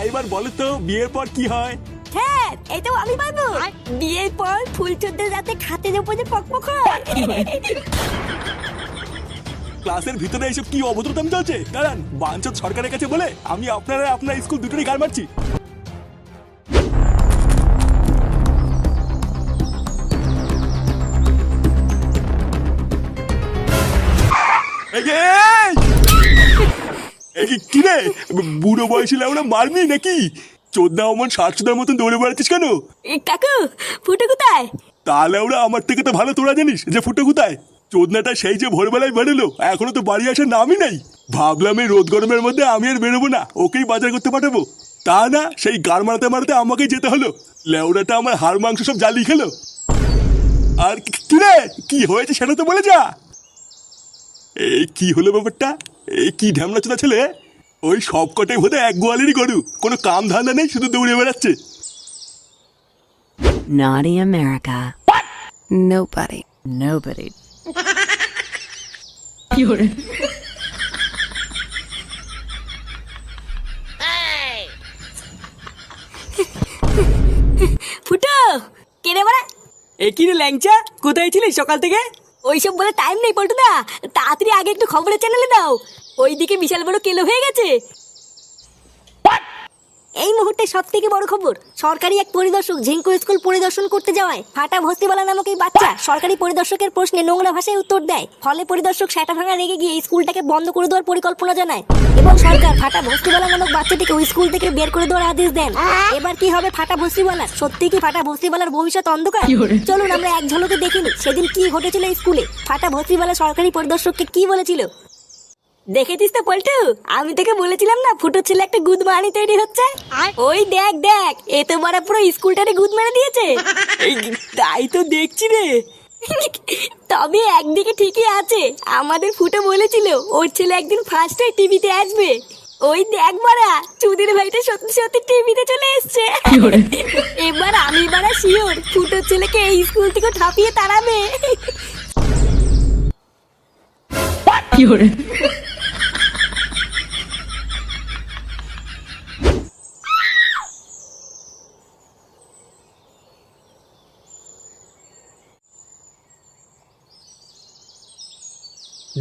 এবার বলো তো বিয়ের পর কি হয়? হ্যাঁ এটাও আমি পারবো। বিয়ের পর ফুলচোদ্দের রাতে খাটের উপরে পকপক হয়। ক্লাসের ভিতরে এইসব কি অভদ্রতামি চলছে? দাঁড়ান, বাঞ্চত সরকারের কাছে বলে আমি আপনার স্কুল দুটোরই গাল মারছি। কি রে, বুড়ো বয়সী লেওরা মারবি নাকি? চোদ্দা অমন 60 মতন দৌড়ে বেড়াচ্ছিস কেন? কাকু ফুটো কোথায়? তাহলে ওরা আমার থেকে তো ভালো তোরা জানিস যে ফুটো কোথায়। চোদনাটা সেই যে ভোরবেলায় বেরোলো, এখনো তো বাড়ি আসার নামই নাই। ভাবলাম এই রোদ গরমের মধ্যে আমি আর বেরোবো না, ওকেই বাজার করতে পাঠাবো। তা না, সেই গাড় মারাতে মারাতে আমাকেই যেতে হলো। লেওড়াটা আমার হাড় মাংস সব জ্বালিয়ে খেলো। আর কি রে, কি হয়েছে সেটা তো বলে যা। এই কি হলো ব্যাপারটা? এই কি ঢ্যামনা চোদা ছেলে? ওই সব কটাই বোধহয় এক গোয়ালেরই গরু, কোনো কাম ধান্দা নেই, শুধু দৌড়ে বেড়াচ্ছে। Naughty America. Nobody. Nobody. ফুটো কে রে বড়া? একই রে ল্যাংচা, কোথায় ছিলিস সকাল থেকে? ওইসব বলে টাইম নেই পল্টুদা, তাড়াতাড়ি আগে একটু খবরের চ্যানেলে দাও। ওইদিকে বিশাল বড় কেলো হয়ে গেছে। এই মুহূর্তে সব থেকে বড় খবর, সরকারি এক পরিদর্শক ঝিঙ্কু স্কুল পরিদর্শন করতে যাওয়ায় ফাটা ভস্তিবালা নামক এই বাচ্চা সরকারি পরিদর্শকের প্রশ্নে নোংরা ভাষায় উত্তর দেয়। ফলে পরিদর্শক সেটা ভাঙা রেগে গিয়ে স্কুলটাকে বন্ধ করে দেওয়ার পরিকল্পনা জানায় এবং সরকার ফাটা ভস্তিবালা নামক বাচ্চাটিকে ওই স্কুল থেকে বের করে দেওয়ার আদেশ দেন। এবার কি হবে ফাটা ভস্তিবালার? সত্যি কি ফাটা ভস্তিবালার ভবিষ্যৎ অন্ধকার? চলুন আমরা এক ঝলকে দেখিনি সেদিন কি ঘটেছিল স্কুলে। ফাটা ভস্তিবালা সরকারি পরিদর্শককে কি বলেছিল দেখেছিস তো পল্টু? আমি তোকে বলেছিলাম না ফুটো ছেলে একটা গুদ মারানি তৈরি হচ্ছে। ওই দেখ দেখ, এ তো বড় পুরো স্কুলটারে গুদ মেরে দিয়েছে। এই তাই তো দেখছি রে। তবে একদিকে ঠিকই আছে, আমাদের ফুটো বলেছিল ওর ছেলে একদিন ফার্স্ট হয়ে টিভিতে আসবে। ওই দেখ বাড়া, চুদির ভাইটা সত্যি সত্যি টিভিতে চলে এসছে। এবার আমি বাড়া শিওর ফুটোর ছেলেকে এই স্কুল থেকে ঠাপিয়ে তাড়াবে।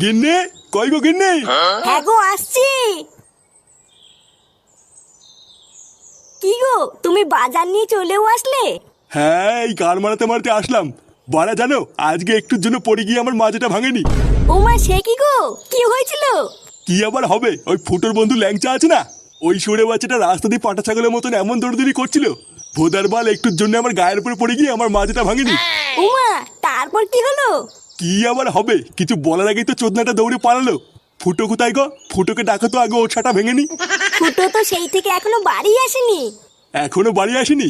গিন্নে, কই গো গিন্নে? হ্যাঁ গো আসছি। কি গো তুমি বাজার নিয়ে চলেও আসলে? হ্যাঁ, এই গাড় মারাতে মারাতে আসলাম। বাড়া জানো, আজকে একটুর জন্য পড়ে গিয়ে আমার মাজাটা ভাঙেনি। ওমা সে কি গো, কি হয়েছিল? কি আবার হবে, ওই ফুটোর বন্ধু ল্যাংচা আছে না, ওই সরে বাচ্চাটা রাস্তা দিয়ে পাটা ছাগলের মতন এমন দৌড়দৌড়ি করছিল, ভোদার বাল একটুর জন্য আমার গায়ের উপরে পড়ে গিয়ে আমার মাজাটা ভাঙেনি। ওমা তারপর কি হলো? কি আবার হবে, কিছু বলার আগেই তো চোদনাটা দৌড়ে পালালো। ফুটো কোথায় গো? ফুটোকে ডাকো তো আগে, ওর ছাটা ভেঙেনি। ফুটো তো সেই থেকে এখনো বাড়ি আসেনি। এখনো বাড়ি আসেনি?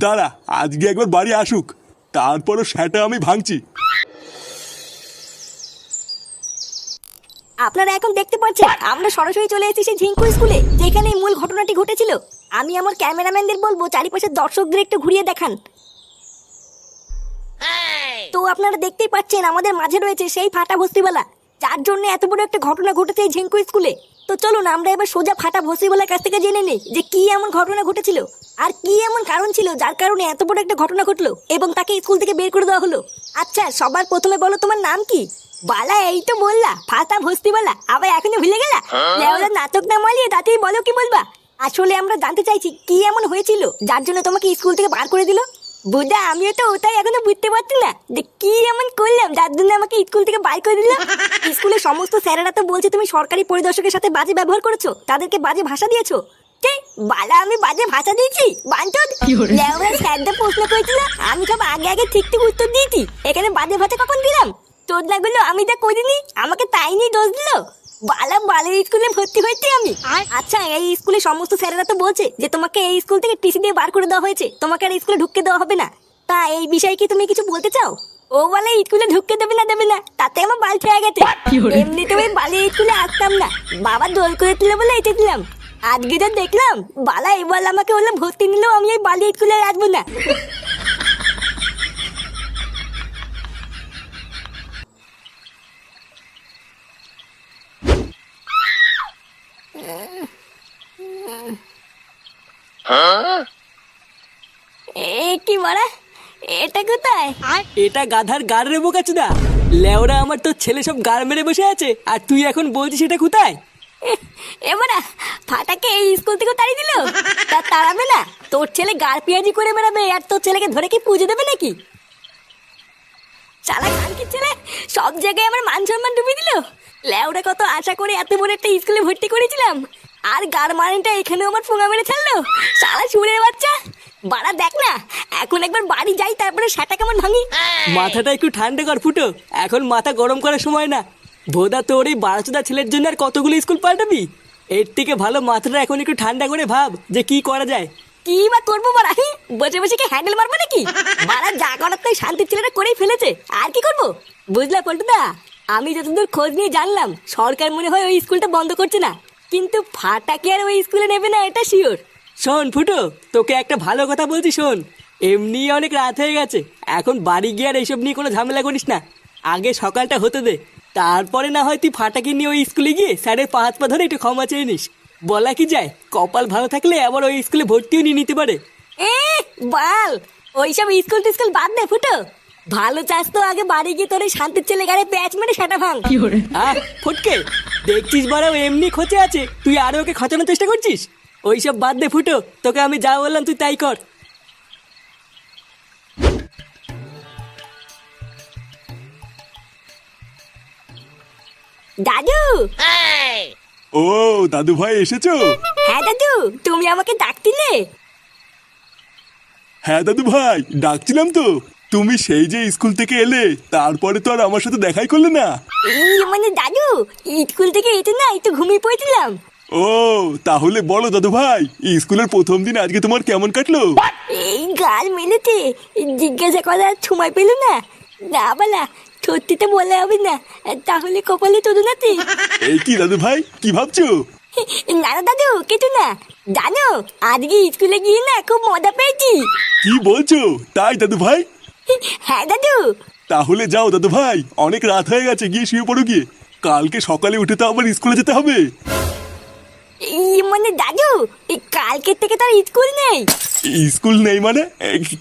দাঁড়া, আজকে একবার বাড়ি আসুক, তারপরও সেটা আমি ভাঙছি। আপনারা এখন দেখতে পাচ্ছেন আমরা সরাসরি চলে এসেছি সেই ঝিঙ্কু স্কুলে, যেখানে এই মূল ঘটনাটি ঘটেছিল। আমি আমার ক্যামেরাম্যানদের বলবো চারিপাশের দর্শকদের একটু ঘুরিয়ে দেখান। তো আপনারা দেখতেই পাচ্ছেন আমাদের মাঝে রয়েছে সেই ফাটা ভস্তিবালা, যার জন্য এত বড় একটা ঘটনা ঘটেছে এই ঝিঙ্কু স্কুলে। তো চলুন আমরা এবার সোজা ফাটা ভস্তিবালার কাছ থেকে জেনে নিই যে কি এমন ঘটনা ঘটেছিল আর কি এমন কারণ ছিল যার কারণে এত বড় একটা ঘটনা ঘটলো এবং তাকে স্কুল থেকে বের করে দেওয়া হলো। আচ্ছা সবার প্রথমে বলো তোমার নাম কি? বালা, এই তো বললা ফাটা ভস্তিবালা, আবার এখনো ভুলে গেলা? নাটক না মালিয়ে তাতেই বলো কি বলবা। আসলে আমরা জানতে চাইছি কি এমন হয়েছিল যার জন্য তোমাকে স্কুল থেকে বার করে দিল। বুঝা, আমিও তো ওটাই এখনো বুঝতে পারছি না যে কি এমন করলাম যার জন্য আমাকে স্কুল থেকে বার করে দিল। স্কুলের সমস্ত স্যারেরা তো বলছে তুমি সরকারি পরিদর্শকের সাথে বাজে ব্যবহার করেছো, তাদেরকে বাজে ভাষা দিয়েছো। বালা, আমি বাজে ভাষা দিয়েছি? বাঞ্চদ লেওরা স্যারটা প্রশ্ন করেছিল, আমি সব আগে আগে ঠিক ঠিক উত্তর দিয়েছি, এখানে বাজে ভাষা কখন দিলাম? চোদনা গুলো আমি যা করিনি আমাকে তাই নিয়ে দোষ দিল। বালা, বালের স্কুলে ভর্তি হয়েছি আমি। আচ্ছা এই স্কুলে সমস্ত স্যারেরা তো বলছে যে তোমাকে এই স্কুল থেকে টিসি দিয়ে বার করে দেওয়া হয়েছে, তোমাকে আর স্কুলে ঢুকতে দেওয়া হবে না। তা এই বিষয়ে কি তুমি কিছু বলতে চাও? ও বলে স্কুলে ঢুকতে দেবে না, তাতে আমার বাল খেয়ে গেছে। এমনিতে ওই বালের স্কুলে আসতাম না, বাবা দোল করে দিল বলে এসে দিলাম। আজকে যা দেখলাম বালা, এবার আমাকে বললাম ভর্তি নিলেও আমি ওই বালের স্কুলে আসবো না। এ কি বড়া, এটা কোথায়? এটা গাধার গাড় রে বোকাচোদা। লেওরা আমার তোর ছেলে সব গাড় মেরে বসে আছে, আর তুই এখন বলছিস এটা কোথায়? এবারা ফাটাকে এই স্কুল থেকে তাড়িয়ে দিল। তা তাড়াবে না, তোর ছেলে গাড় পেঁয়াজি করে বেড়াবে, আর তোর ছেলেকে ধরে কি পুজো দেবে নাকি? শালা খানকির ছেলে, সব জায়গায় আমার মান সম্মান ডুবিয়ে দিল। লেওরা কত আশা করে এত বড় একটা স্কুলে ভর্তি করেছিলাম, আর গাড় মারানিটা এখানেও আমার ফোঙা মেরে ছাড়লো। শালা সুরের বাচ্চা। বাড়া দেখ না, এখন একবার বাড়ি যাই, তারপরে সেটা কেমন ভাঙি। মাথাটা একটু ঠান্ডা কর ফুটো, এখন মাথা গরম করার সময় না। ভোদা তোর এই বারোচোদা ছেলের জন্য আর কতগুলো স্কুল পাল্টাবি? এর থেকে ভালো মাথাটা এখন একটু ঠান্ডা করে ভাব যে কি করা যায়। কি বা করবো বাড়া, বসে বসে কি হ্যান্ডেল মারবো নাকি? বাড়া যা করার তাই শান্তির ছেলেটা করেই ফেলেছে, আর কি করবো? বুঝলা পল্টুদা, আমি যতদূর খোঁজ নিয়ে জানলাম, সরকার মনে হয় ওই স্কুলটা বন্ধ করছে না, কিন্তু ফাটাকে আর ওই স্কুলে নেবে না, এটা শিওর। শোন ফুটো, তোকে একটা ভালো কথা বলছি শোন। এমনি অনেক রাত হয়ে গেছে, এখন বাড়ি গিয়ে আর এইসব নিয়ে কোনো ঝামেলা করিস না। আগে সকালটা হতে দে, তারপরে না হয় তুই ফাটাকে নিয়ে ওই স্কুলে গিয়ে স্যারের পা হাত পা ধরে একটু ক্ষমা চেয়ে নিস। বলা কি যায়, কপাল ভালো থাকলে আবার ওই স্কুলে ভর্তিও নিয়ে নিতে পারে। এ বাল, ওইসব স্কুল টিস্কুল বাদ দে ফুটো। ভালো চাস তো আগে বাড়ি গিয়ে তোর ওই শান্তির ছেলে গাড়ি প্যাচ মেরে সেটা ভাঙ। ফটকে, দেখছিস বাড়াও এমনি খোঁচে আছে, তুই আরো ওকে খচানোর চেষ্টা করছিস। ওইসব বাদ দে ফুটো, তোকে আমি যা বললাম তুই তাই কর। দাদু। ও দাদু ভাই এসেছো? হ্যাঁ দাদু, তুমি আমাকে ডাকছিলে? হ্যাঁ দাদু ভাই, ডাকছিলাম তো। তুমি সেই যে স্কুল থেকে এলে, তারপরে তো আর আমার সাথে দেখাই করলে না। এই মানে দাদু, স্কুল থেকে এসে না একটু ঘুমিয়ে পড়েছিলাম। ও তাহলে বলো দাদু ভাই, স্কুলের প্রথম দিন আজকে তোমার কেমন কাটলো? এই গাল মেলেছে, জিজ্ঞাসা করার সময় পেল না। না বলা, সত্যিটা বলে হবে না, তাহলে কপালে তোদু নাতি। এই কি দাদু ভাই, কি ভাবছো? না না দাদু, কিছু না। জানো, আজকে স্কুলে গিয়ে না খুব মজা পেয়েছি। কি বলছো? তাই দাদু ভাই? হ্যাঁ দাদু। তাহলে যাও দাদু ভাই, অনেক রাত হয়ে গেছে, গিয়ে শুয়ে পড়ো গিয়ে। কালকে সকালে উঠে তো আবার স্কুলে যেতে হবে। এই মানে দাদু, এই কালকের থেকে তো আর স্কুল নেই। স্কুল নেই মানে?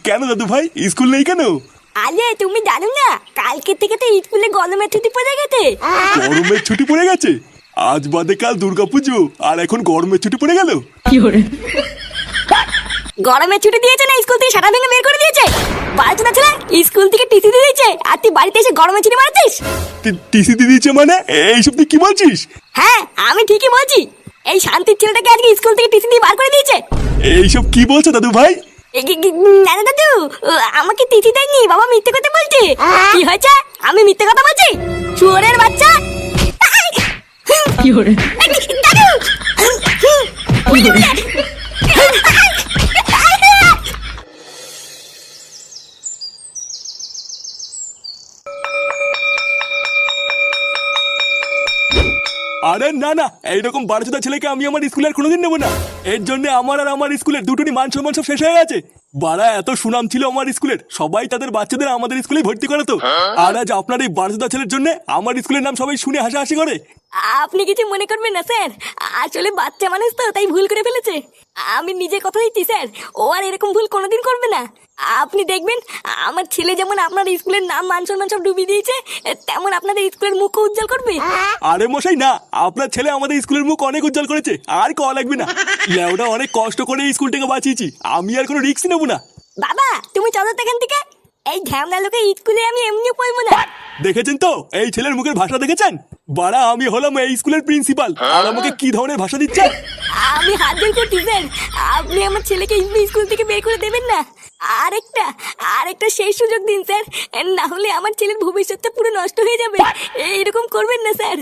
কেন দাদু ভাই, স্কুল নেই কেন? আরে তুমি জানো না, কালকের থেকে তো স্কুলে গরমের ছুটি পড়ে গেছে। গরমের ছুটি পড়ে গেছে? আজ বাদে কাল দুর্গাপুজো, আর এখন গরমের ছুটি পড়ে গেল? গরমের ছুটি দিয়েছে না, স্কুল থেকে সারা ভেঙে বের করে দিয়েছে। বাড়িতে ছেলে স্কুল থেকে টিসি দিয়ে দিয়েছে, আর তুই বাড়িতে এসে গরমের ছুটি মারছিস। টিসি দিয়ে দিয়েছে মানে? এইসব তুই কি বলছিস? হ্যাঁ আমি ঠিকই বলছি, এই শান্তির ছেলেটাকে আজকে স্কুল থেকে টিসি দিয়ে বার করে দিয়েছে। এইসব কি বলছো দাদু ভাই? না না দাদু, আমাকে টিসি দেয়নি, বাবা মিথ্যে কথা বলছে। কি হয়েছে, আমি মিথ্যে কথা বলছি? শুয়োরের বাচ্চা। দাদু। আরে না না, এইরকম বারোচোদা ছেলেকে আমি আমার স্কুলের কোনোদিন নেবো না। এর জন্য আমার আর আমার স্কুলের দুটোরই মান সম্মান সব শেষ হয়ে গেছে। বাড়া এত সুনাম ছিল আমার স্কুলের, সবাই তাদের বাচ্চাদের আমাদের স্কুলে ভর্তি করাতো। আর আজ আপনার এই বারোচোদা ছেলের জন্য আমার স্কুলের নাম সবাই শুনে হাসাহাসি করে। আপনি কিছু মনে করবেন না স্যার, আসলে বাচ্চা মানুষ তো, তাই ভুল করে ফেলেছে। আমি নিজে কথা দিচ্ছি স্যার, ও আর এরকম ভুল কোনোদিন করবে না। আপনি দেখবেন, আমার ছেলে যেমন আপনার স্কুলের নাম মান সম্মান সব ডুবিয়ে দিয়েছে, তেমন আপনাদের স্কুলের মুখও উজ্জ্বল করবে। আরে মশাই না, আপনার ছেলে আমাদের স্কুলের মুখ অনেক উজ্জ্বল করেছে, আর কওয়া লাগবে না। লেওটা অনেক কষ্ট করে এই স্কুলটাকে বাঁচিয়েছি, আমি আর কোনো রিস্ক নেবো না। বাবা তুমি চলো তো এখান থেকে, এই ঝামলা লোকে স্কুলে আমি এমনিও পড়বো না। দেখেছেন তো এই ছেলের মুখের ভাষা দেখেছেন? বাড়া আমি হলাম এই স্কুলের প্রিন্সিপাল, আর আমাকে কি ধরনের ভাষা দিচ্ছে। আমি হাত জোর করছি স্যার, আপনি আমার ছেলেকে স্কুল থেকে বের করে দেবেন না। আরেকটা সেই সুযোগ দিন স্যার, না হলে আমার ছেলের ভবিষ্যৎটা পুরো নষ্ট হয়ে যাবে। এইরকম করবেন না স্যার।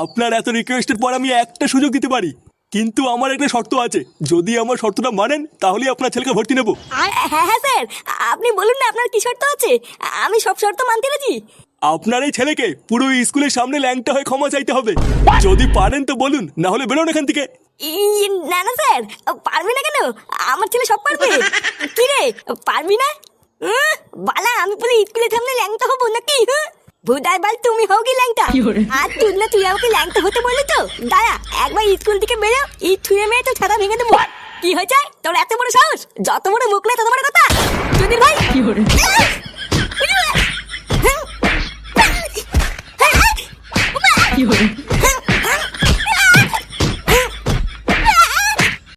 আপনার এত রিকোয়েস্টের পর আমি একটা সুযোগ দিতে পারি, কিন্তু আমার একটা শর্ত আছে। যদি আমার শর্তটা মানেন তাহলে আপনার ছেলেকে ভর্তি নেবো। হ্যাঁ হ্যাঁ স্যার, আপনি বলুন না আপনার কি শর্ত আছে, আমি সব শর্ত মানতে রাজি। আপনার এই ছেলেকে পুরো স্কুলের সামনে ল্যাংটা হয়ে ক্ষমা চাইতে হবে। যদি পারেন তো বলুন, না হলে বেরোন এখান থেকে। না না স্যার, পারবি না কেন? আমার ছেলে সব পারবে। কি রে, পারবি না? বালা, আমি পুরো স্কুলের সামনে ল্যাংটা হবো নাকি? ভুদাই বাল তুমি হোগি ল্যাংটা। আর তুই না তুই আমাকে ল্যাংটা হতে বললি তো, দাঁড়া একবার স্কুল থেকে বেরো, এই থুয়ে মেয়ে তো ছাতা ভেঙে দেবো। কি হয়েছে তোর এত বড় সাহস? যত বড় মুখ নেই তত বড় কথা। যদি ভাই কি